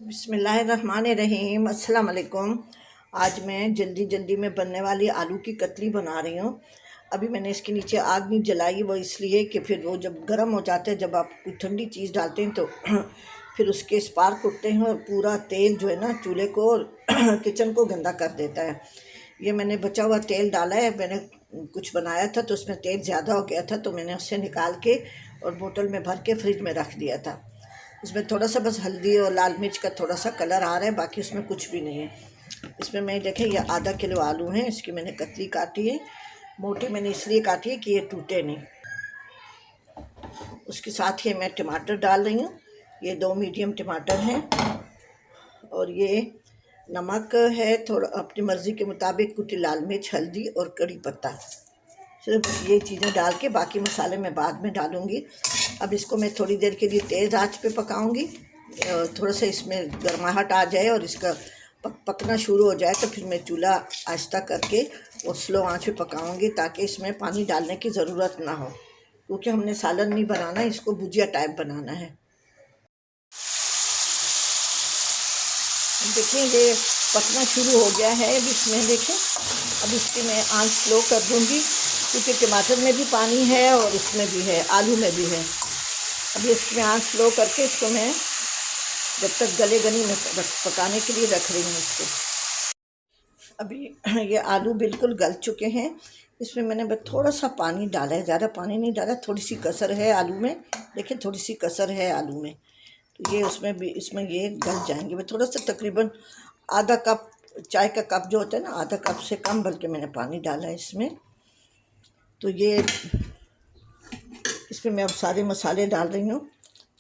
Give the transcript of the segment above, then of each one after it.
बिस्मिल्लाहिर्रहमानिर्रहीम। अस्सलाम वालेकुम। आज मैं जल्दी में बनने वाली आलू की कतली बना रही हूँ। अभी मैंने इसके नीचे आग नहीं जलाई, वो इसलिए कि फिर वो जब गर्म हो जाते हैं, जब आप कोई ठंडी चीज़ डालते हैं तो फिर उसके स्पार्क उठते हैं और पूरा तेल जो है ना चूल्हे को और किचन को गंदा कर देता है। ये मैंने बचा हुआ तेल डाला है, मैंने कुछ बनाया था तो उसमें तेल ज़्यादा हो गया था तो मैंने उससे निकाल के और बोतल में भर के फ्रिज में रख दिया था। इसमें थोड़ा सा बस हल्दी और लाल मिर्च का थोड़ा सा कलर आ रहा है, बाकी उसमें कुछ भी नहीं है। इसमें मैं देखें ये आधा किलो आलू हैं, इसकी मैंने कतली काटी है। मोटी मैंने इसलिए काटी है कि ये टूटे नहीं। उसके साथ ही मैं टमाटर डाल रही हूँ, ये 2 मीडियम टमाटर हैं। और ये नमक है थोड़ा अपनी मर्ज़ी के मुताबिक, कुछ लाल मिर्च, हल्दी और कड़ी पत्ता। सिर्फ ये चीज़ें डाल के बाकी मसाले मैं बाद में डालूँगी। अब इसको मैं थोड़ी देर के लिए तेज़ आंच पे पकाऊँगी। थोड़ा सा इसमें गर्माहट आ जाए और इसका पकना शुरू हो जाए तो फिर मैं चूल्हा आहिस्ता करके और स्लो आंच पे पकाऊँगी, ताकि इसमें पानी डालने की ज़रूरत ना हो, क्योंकि हमने सालन नहीं बनाना, इसको भुजिया टाइप बनाना है। देखिए ये पकना शुरू हो गया है। अब इसमें देखें, अब इसकी मैं आंच स्लो कर दूँगी, क्योंकि टमाटर में भी पानी है और इसमें भी है, आलू में भी है। अभी इसमें आंच स्लो करके इसको मैं जब तक गलेगा नहीं मैं पकाने के लिए रख रही हूँ इसको। अभी ये आलू बिल्कुल गल चुके हैं। इसमें मैंने बस थोड़ा सा पानी डाला है, ज़्यादा पानी नहीं डाला, थोड़ी सी कसर है आलू में। देखिए थोड़ी सी कसर है आलू में, तो ये उसमें भी इसमें ये गल जाएंगे। मैं थोड़ा सा तकरीबन आधा कप, चाय का कप जो होता है ना, आधा कप से कम बल्कि मैंने पानी डाला है इसमें। तो ये इसमें मैं अब सारे मसाले डाल रही हूँ।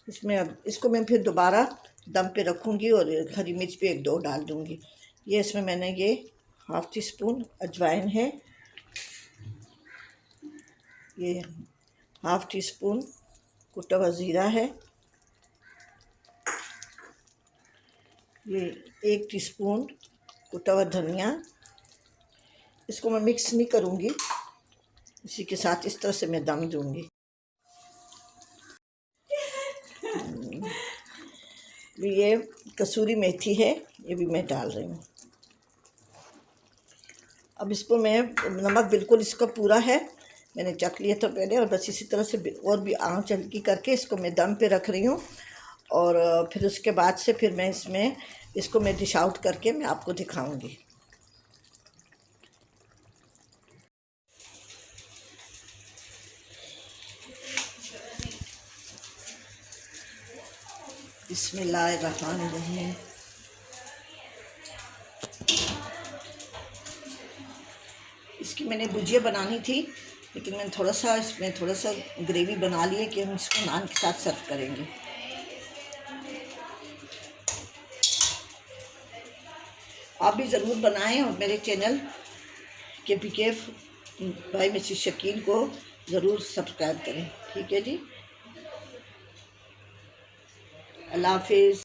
इसमें अब इसको मैं फिर दोबारा दम पे रखूँगी और हरी मिर्च भी 1-2 डाल दूँगी। ये इसमें मैंने ये 1/2 टी स्पून अजवाइन है, ये 1/2 टी स्पून कुटा हुआ ज़ीरा है, ये 1 टीस्पून कुटा हुआ धनिया। इसको मैं मिक्स नहीं करूँगी, इसी के साथ इस तरह से मैं दम दूँगी। ये कसूरी मेथी है, ये भी मैं डाल रही हूँ। अब इसको मैं नमक बिल्कुल इसका पूरा है, मैंने चख लिया था पहले, और बस इसी तरह से और भी आँच हल्की करके इसको मैं दम पे रख रही हूँ। और फिर उसके बाद से फिर मैं इसको मैं डिश आउट करके मैं आपको दिखाऊंगी। बिस्मिल्लाहिर्रहमानिर्रहीम। इसकी मैंने भुजिया बनानी थी, लेकिन मैंने थोड़ा सा इसमें थोड़ा सा ग्रेवी बना ली है कि हम इसको नान के साथ सर्व करेंगे। आप भी ज़रूर बनाएं और मेरे channel KPK by Mrs Shakeel को ज़रूर सब्सक्राइब करें। ठीक है जी, अल्लाह हाफिज़।